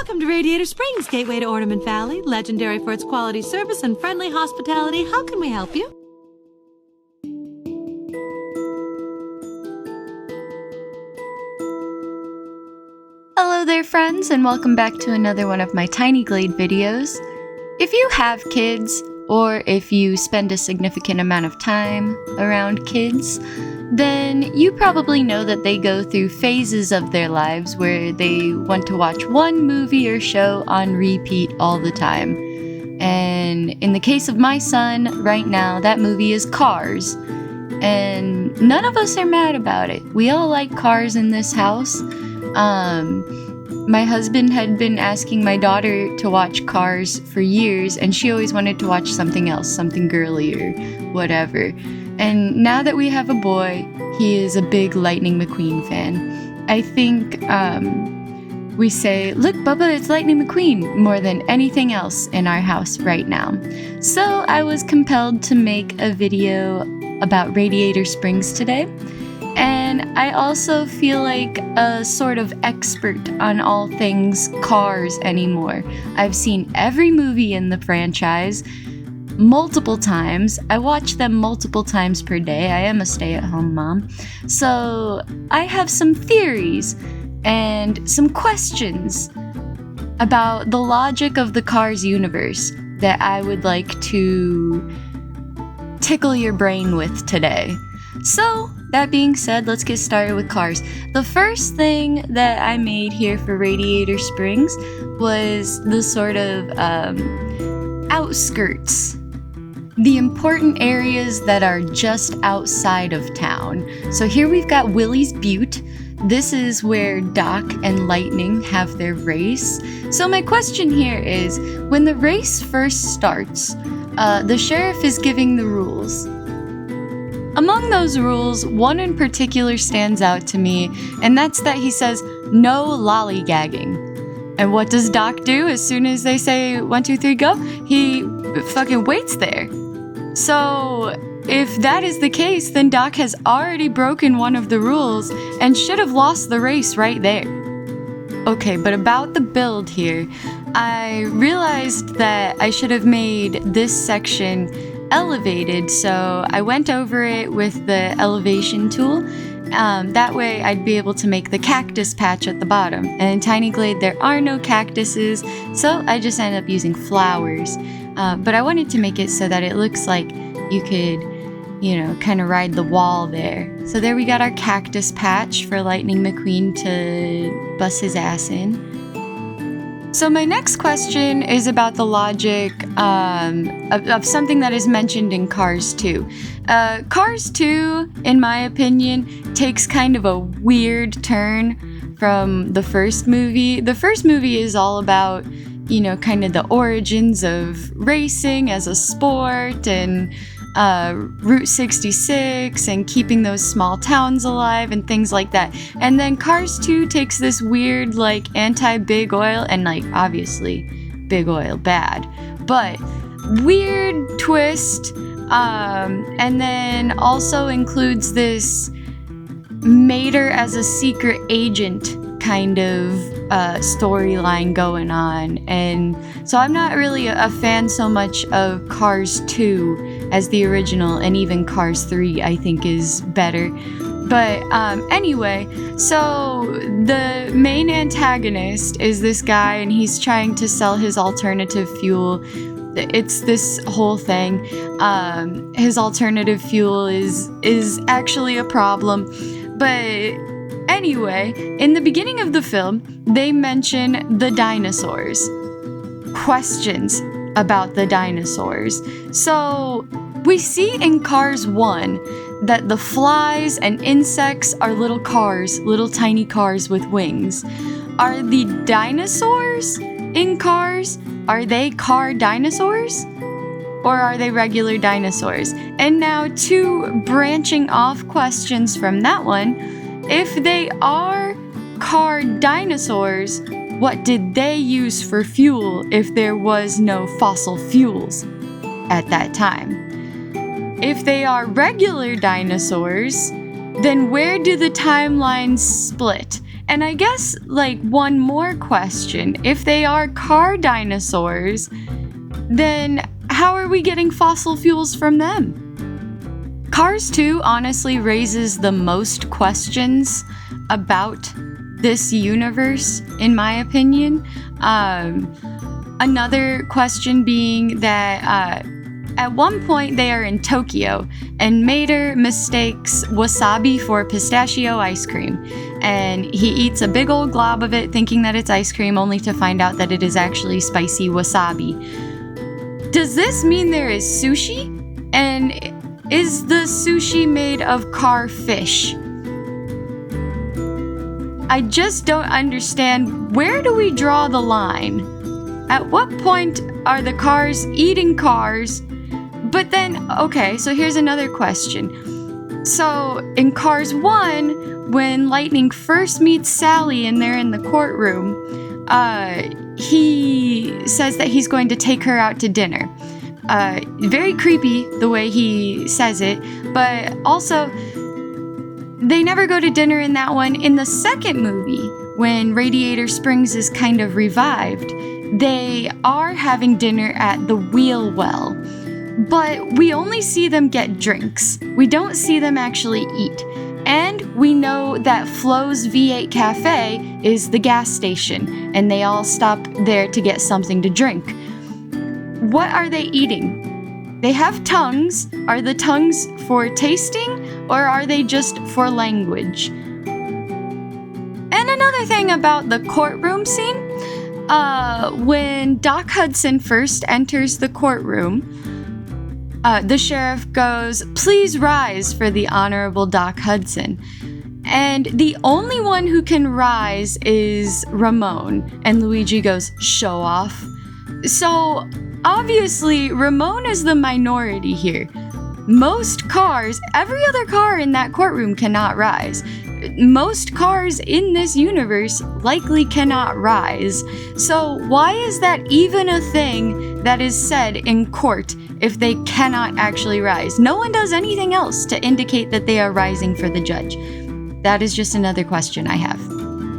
Welcome to Radiator Springs, gateway to Ornament Valley, legendary for its quality service and friendly hospitality. How can we help you? Hello there, friends, and welcome back to another one of my Tiny Glade videos. If you have kids, or if you spend a significant amount of time around kids, then you probably know that they go through phases of their lives where they want to watch one movie or show on repeat all the time. And in the case of my son, right now, that movie is Cars. And none of us are mad about it. We all like cars in this house. My husband had been asking my daughter to watch Cars for years, and she always wanted to watch something else, something girly or whatever. And now that we have a boy, he is a big Lightning McQueen fan. I think we say, "Look, Bubba, it's Lightning McQueen," more than anything else in our house right now. So I was compelled to make a video about Radiator Springs today. And I also feel like a sort of expert on all things cars anymore. I've seen every movie in the franchise multiple times. I watch them multiple times per day. I am a stay-at-home mom. So I have some theories and some questions about the logic of the Cars universe that I would like to tickle your brain with today. So, that being said, let's get started with Cars. The first thing that I made here for Radiator Springs was the sort of outskirts. The important areas that are just outside of town. So here we've got Willie's Butte. This is where Doc and Lightning have their race. So my question here is, when the race first starts, the sheriff is giving the rules. Among those rules, one in particular stands out to me, and that's that he says, "No lollygagging." And what does Doc do as soon as they say 1, 2, 3, go? He fucking waits there. So if that is the case, then Doc has already broken one of the rules and should have lost the race right there. Okay, but about the build here, I realized that I should have made this section elevated, so I went over it with the elevation tool. That way I'd be able to make the cactus patch at the bottom. And in Tiny Glade there are no cactuses, so I just ended up using flowers. But I wanted to make it so that it looks like you could, kind of ride the wall there. So there we got our cactus patch for Lightning McQueen to bust his ass in. So my next question is about the logic of something that is mentioned in Cars 2. Cars 2, in my opinion, takes kind of a weird turn from the first movie. The first movie is all about, kind of the origins of racing as a sport and Route 66 and keeping those small towns alive and things like that. And then Cars 2 takes this weird, anti-big oil, and, obviously, big oil bad, but weird twist, and then also includes this Mater as a secret agent kind of storyline going on. And so I'm not really a fan so much of Cars 2 as the original, and even Cars 3 I think is better. But anyway, so the main antagonist is this guy, and he's trying to sell his alternative fuel. It's this whole thing. His alternative fuel is actually a problem. But anyway, in the beginning of the film, they mention the dinosaurs. Questions about the dinosaurs. So we see in Cars 1 that the flies and insects are little cars, little tiny cars with wings. Are the dinosaurs in Cars, are they car dinosaurs? Or are they regular dinosaurs? And now two branching off questions from that one. If they are car dinosaurs, what did they use for fuel if there was no fossil fuels at that time? If they are regular dinosaurs, then where do the timelines split? And I guess, like, one more question. If they are car dinosaurs, then how are we getting fossil fuels from them? Cars 2 honestly raises the most questions about this universe, in my opinion. Another question being that at one point they are in Tokyo, and Mater mistakes wasabi for pistachio ice cream. And he eats a big old glob of it thinking that it's ice cream, only to find out that it is actually spicy wasabi. Does this mean there is sushi? And is the sushi made of car fish? I just don't understand. Where do we draw the line? At what point are the cars eating cars? But then, okay, so here's another question. So in Cars 1, when Lightning first meets Sally and they're in the courtroom, he says that he's going to take her out to dinner. Very creepy the way he says it, but also they never go to dinner in that one. In the second movie, when Radiator Springs is kind of revived, they are having dinner at the Wheel Well, but we only see them get drinks. We don't see them actually eat. And we know that Flo's V8 Cafe is the gas station, and they all stop there to get something to drink. What are they eating? They have tongues. Are the tongues for tasting, or are they just for language? And another thing about the courtroom scene, when Doc Hudson first enters the courtroom, the sheriff goes, "Please rise for the Honorable Doc Hudson." And the only one who can rise is Ramon. And Luigi goes, "Show off." So obviously, Ramon is the minority here. Most cars, every other car in that courtroom cannot rise. Most cars in this universe likely cannot rise. So why is that even a thing that is said in court if they cannot actually rise? No one does anything else to indicate that they are rising for the judge. That is just another question I have.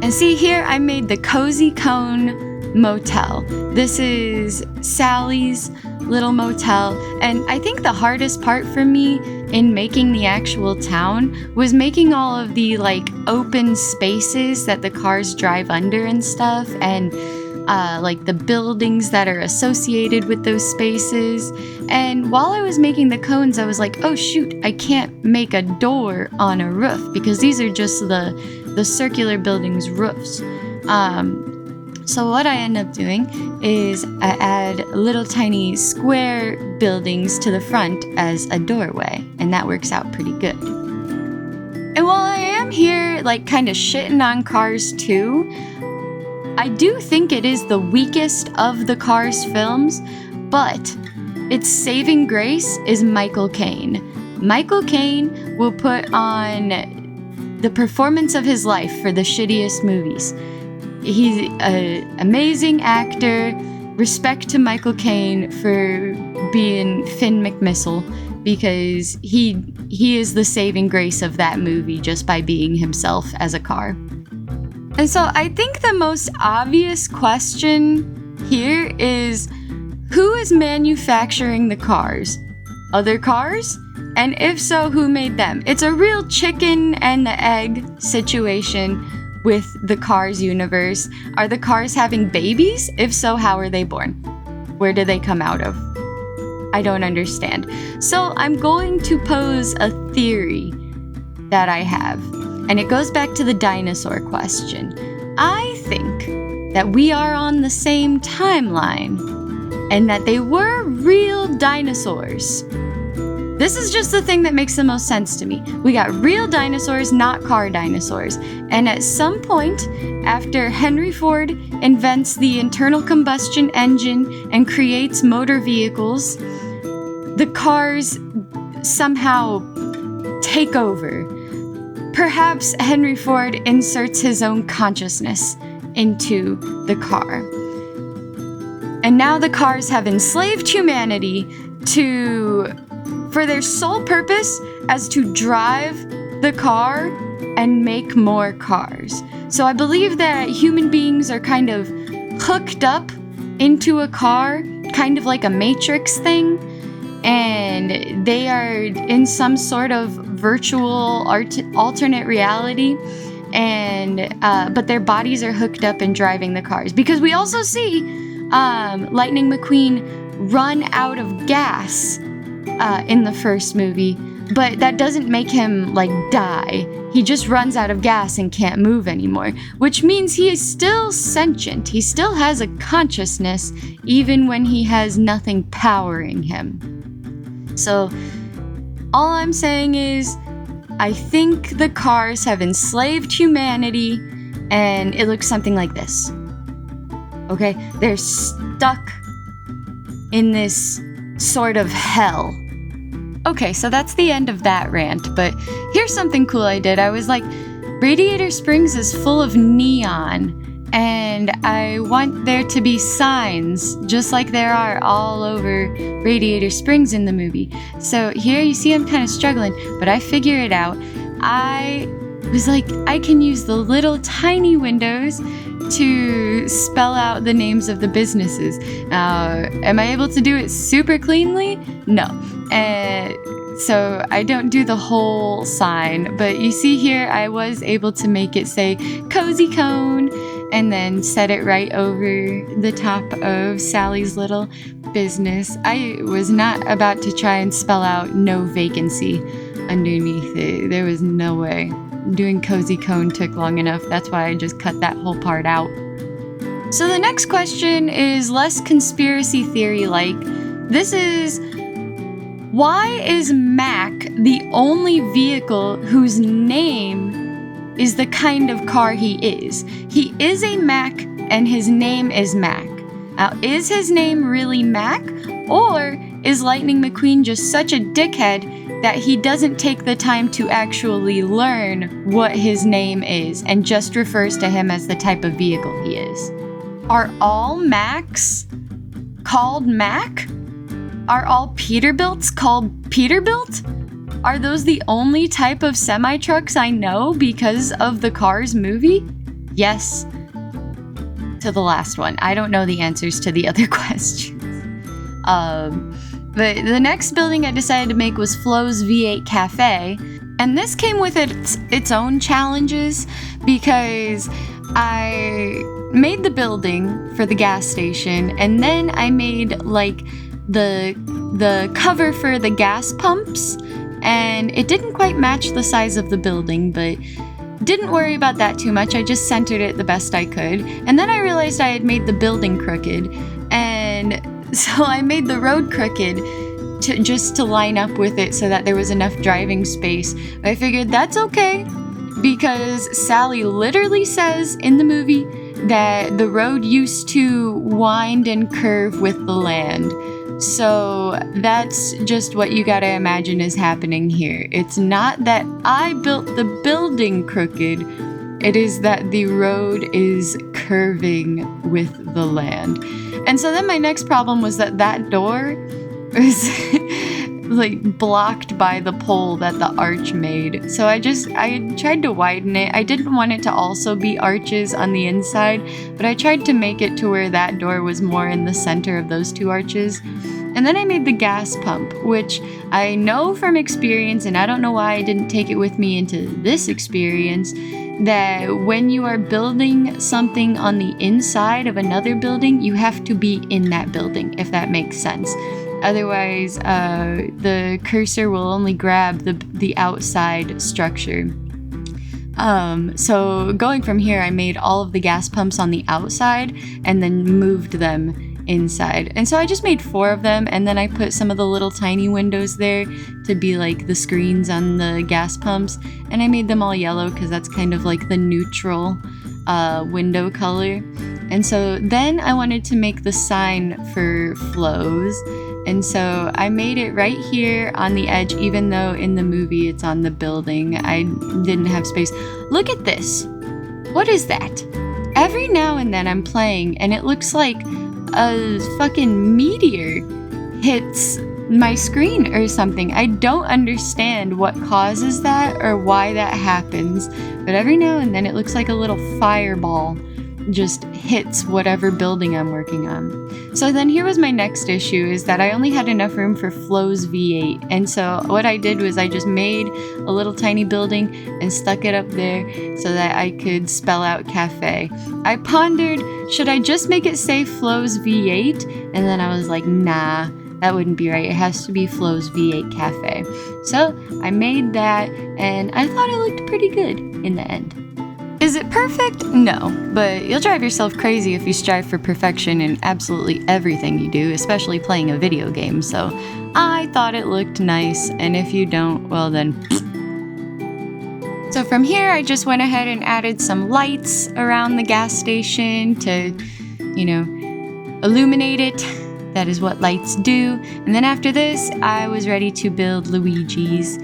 And see here, I made the Cozy Cone Motel. This is Sally's little motel, and I think the hardest part for me in making the actual town was making all of the like open spaces that the cars drive under and stuff, and like the buildings that are associated with those spaces. And while I was making the cones, I was like, oh shoot, I can't make a door on a roof because these are just the circular buildings' roofs. So what I end up doing is I add little tiny square buildings to the front as a doorway, and that works out pretty good. And while I am here, like, kind of shitting on Cars 2, I do think it is the weakest of the Cars films, but its saving grace is Michael Caine. Michael Caine will put on the performance of his life for the shittiest movies. He's an amazing actor. Respect to Michael Caine for being Finn McMissile, because he is the saving grace of that movie just by being himself as a car. And so I think the most obvious question here is, who is manufacturing the cars? Other cars? And if so, who made them? It's a real chicken and the egg situation with the Cars universe. Are the cars having babies? If so, how are they born? Where do they come out of? I don't understand. So I'm going to pose a theory that I have, and it goes back to the dinosaur question. I think that we are on the same timeline, and that they were real dinosaurs. This is just the thing that makes the most sense to me. We got real dinosaurs, not car dinosaurs. And at some point, after Henry Ford invents the internal combustion engine and creates motor vehicles, the cars somehow take over. Perhaps Henry Ford inserts his own consciousness into the car. And now the cars have enslaved humanity for their sole purpose as to drive the car and make more cars. So I believe that human beings are kind of hooked up into a car, kind of like a Matrix thing, and they are in some sort of virtual alternate reality, and but their bodies are hooked up and driving the cars. Because we also see Lightning McQueen run out of gas in the first movie, but that doesn't make him like die. He just runs out of gas and can't move anymore, which means he is still sentient. He still has a consciousness even when he has nothing powering him. So all I'm saying is I think the cars have enslaved humanity, and it looks something like this. Okay, they're stuck in this sort of hell. Okay, so that's the end of that rant, but here's something cool I did. I was like, Radiator Springs is full of neon, and I want there to be signs, just like there are all over Radiator Springs in the movie. So here you see I'm kind of struggling, but I figure it out. I was like, I can use the little tiny windows to spell out the names of the businesses. Am I able to do it super cleanly? No. So I don't do the whole sign, but you see here I was able to make it say Cozy Cone and then set it right over the top of Sally's little business. I was not about to try and spell out no vacancy underneath it. There was no way. Doing Cozy Cone took long enough. That's why I just cut that whole part out. So the next question is less conspiracy theory-like. This is, why is Mac the only vehicle whose name is the kind of car he is? He is a Mac and his name is Mac. Now, is his name really Mac? Or is Lightning McQueen just such a dickhead that he doesn't take the time to actually learn what his name is and just refers to him as the type of vehicle he is? Are all Macs called Mac? Are all Peterbilts called Peterbilt? Are those the only type of semi-trucks I know because of the Cars movie? Yes. To the last one. I don't know the answers to the other questions. But the next building I decided to make was Flo's V8 Cafe, and this came with its own challenges because I made the building for the gas station, and then I made like the cover for the gas pumps, and it didn't quite match the size of the building, but didn't worry about that too much. I just centered it the best I could, and then I realized I had made the building crooked, and so I made the road crooked just to line up with it so that there was enough driving space. But I figured that's okay because Sally literally says in the movie that the road used to wind and curve with the land. So that's just what you gotta imagine is happening here. It's not that I built the building crooked, it is that the road is curving with the land. And so then my next problem was that door was like blocked by the pole that the arch made. So I tried to widen it. I didn't want it to also be arches on the inside, but I tried to make it to where that door was more in the center of those two arches. And then I made the gas pump, which I know from experience, and I don't know why I didn't take it with me into this experience, that when you are building something on the inside of another building, you have to be in that building, if that makes sense. Otherwise, the cursor will only grab the outside structure. So going from here, I made all of the gas pumps on the outside and then moved them inside. And so I just made 4 of them, and then I put some of the little tiny windows there to be like the screens on the gas pumps, and I made them all yellow because that's kind of like the neutral window color. And so then I wanted to make the sign for Flo's, and so I made it right here on the edge, even though in the movie it's on the building. I didn't have space. Look at this. What is that? Every now and then I'm playing and it looks like a fucking meteor hits my screen or something. I don't understand what causes that or why that happens, but every now and then it looks like a little fireball just hits whatever building I'm working on. So then here was my next issue, is that I only had enough room for Flo's V8. And so what I did was I just made a little tiny building and stuck it up there so that I could spell out cafe. I pondered, should I just make it say Flo's V8? And then I was like, nah, that wouldn't be right. It has to be Flo's V8 Cafe. So I made that, and I thought it looked pretty good in the end. Is it perfect? No, but you'll drive yourself crazy if you strive for perfection in absolutely everything you do, especially playing a video game, so I thought it looked nice, and if you don't, well then... So from here, I just went ahead and added some lights around the gas station to, illuminate it. That is what lights do. And then after this, I was ready to build Luigi's.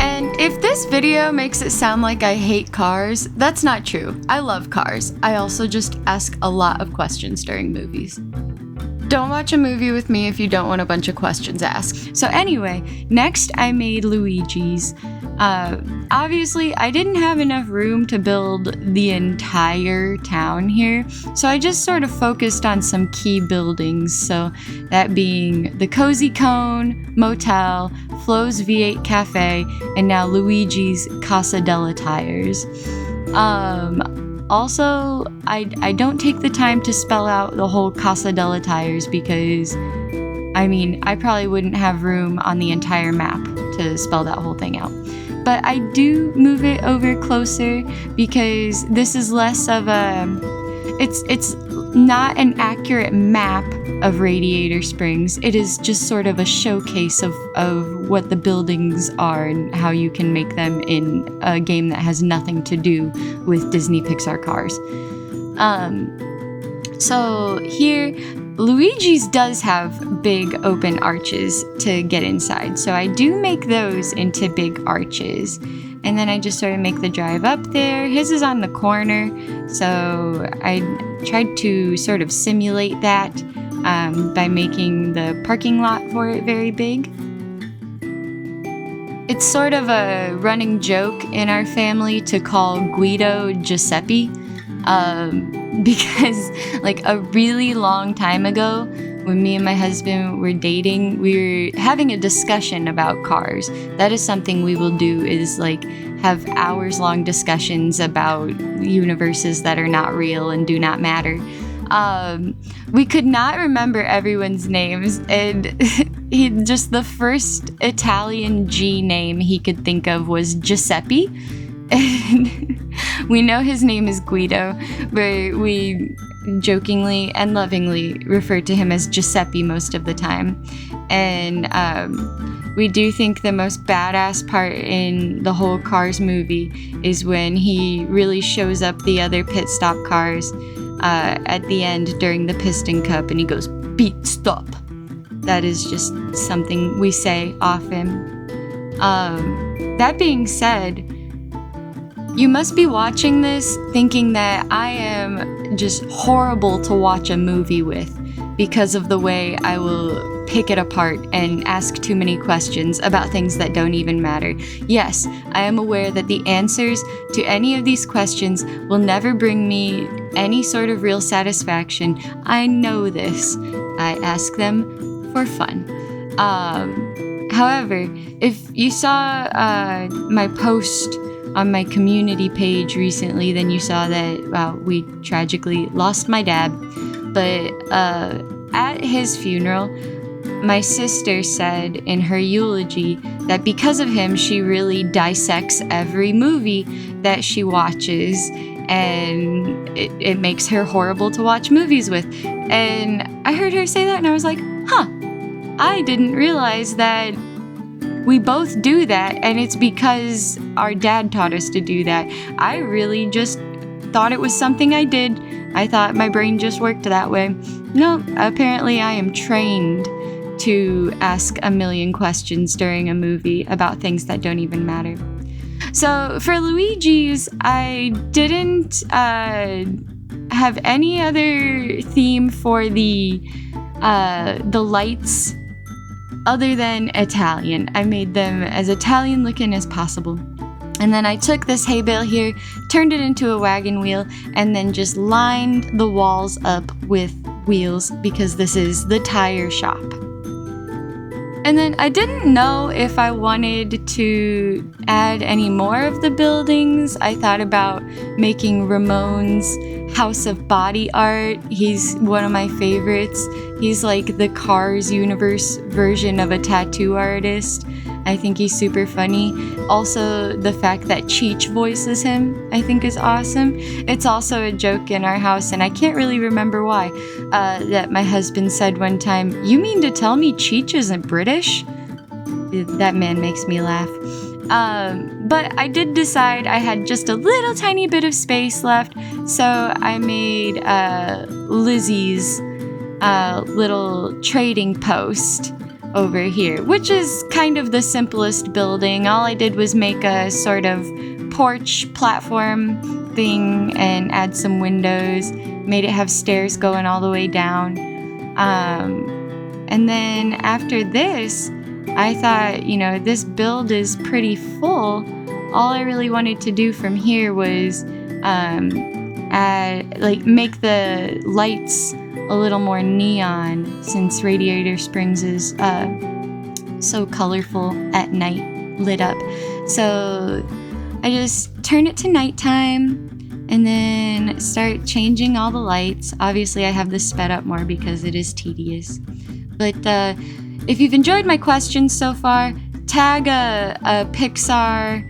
And if this video makes it sound like I hate cars, that's not true. I love cars. I also just ask a lot of questions during movies. Don't watch a movie with me if you don't want a bunch of questions asked. So anyway, next I made Luigi's. Obviously, I didn't have enough room to build the entire town here, so I just sort of focused on some key buildings, so that being the Cozy Cone Motel, Flo's V8 Cafe, and now Luigi's Casa della Tires. Also, I don't take the time to spell out the whole Casa della Tires because, I probably wouldn't have room on the entire map to spell that whole thing out. But I do move it over closer because this is less of a... It's not an accurate map of Radiator Springs. It is just sort of a showcase of what the buildings are and how you can make them in a game that has nothing to do with Disney Pixar cars. So here, Luigi's does have big open arches to get inside. So I do make those into big arches. And then I just sort of make the drive up there. His is on the corner, so I tried to sort of simulate that by making the parking lot for it very big. It's sort of a running joke in our family to call Guido Giuseppe, because like a really long time ago, when me and my husband were dating, we were having a discussion about cars. That is something we will do, is like have hours-long discussions about universes that are not real and do not matter. We could not remember everyone's names, and just the first Italian G name he could think of was Giuseppe. And we know his name is Guido, but we jokingly and lovingly refer to him as Giuseppe most of the time. And we do think the most badass part in the whole Cars movie is when he really shows up the other pit stop cars at the end during the Piston Cup, and he goes, "Beat stop." That is just something we say often. That being said, you must be watching this thinking that I am just horrible to watch a movie with because of the way I will pick it apart and ask too many questions about things that don't even matter. Yes, I am aware that the answers to any of these questions will never bring me any sort of real satisfaction. I know this. I ask them for fun. However, if you saw my post on my community page recently, then you saw that we tragically lost my dad. But at his funeral, my sister said in her eulogy that because of him, she really dissects every movie that she watches, and it makes her horrible to watch movies with. And I heard her say that, and I was like, I didn't realize that we both do that, and it's because our dad taught us to do that. I really just thought it was something I did. I thought my brain just worked that way. No, apparently I am trained to ask a million questions during a movie about things that don't even matter. So for Luigi's, I didn't have any other theme for the lights other than Italian. I made them as Italian looking as possible. And then I took this hay bale here, turned it into a wagon wheel, and then just lined the walls up with wheels because this is the tire shop. And then I didn't know if I wanted to add any more of the buildings. I thought about making Ramon's House of Body art. He's one of my favorites. He's like the Cars universe version of a tattoo artist. I think he's super funny. Also, the fact that Cheech voices him, I think is awesome. It's also a joke in our house, and I can't really remember why, that my husband said one time, "You mean to tell me Cheech isn't British?" That man makes me laugh. But I did decide I had just a little tiny bit of space left, so I made Lizzie's little trading post over here, which is kind of the simplest building. All I did was make a sort of porch platform thing and add some windows, made it have stairs going all the way down. And then after this, I thought, this build is pretty full. All I really wanted to do from here was make the lights a little more neon, since Radiator Springs is so colorful at night, lit up. So I just turn it to nighttime and then start changing all the lights. Obviously I have this sped up more because it is tedious. But if you've enjoyed my questions so far, tag a Pixar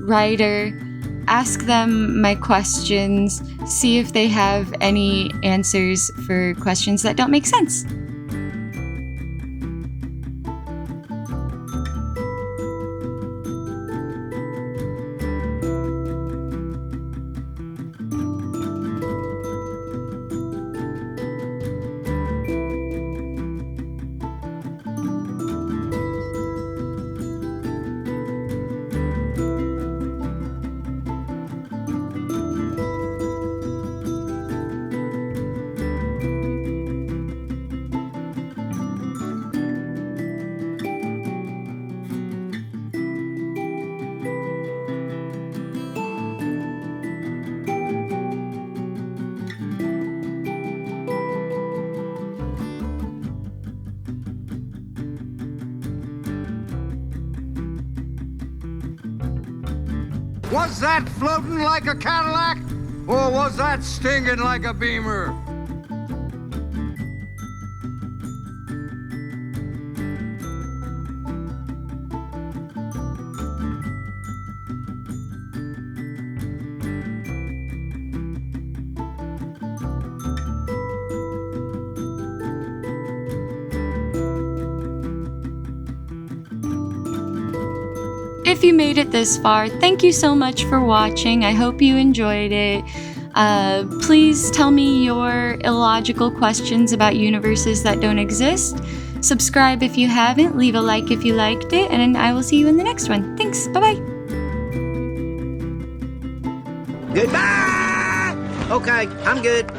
writer, ask them my questions, see if they have any answers for questions that don't make sense. Was that floating like a Cadillac, or was that stinging like a Beamer? If you made it this far, thank you so much for watching. I hope you enjoyed it. Please tell me your illogical questions about universes that don't exist. Subscribe if you haven't, leave a like if you liked it, and I will see you in the next one. Thanks, bye-bye. Goodbye! Okay, I'm good.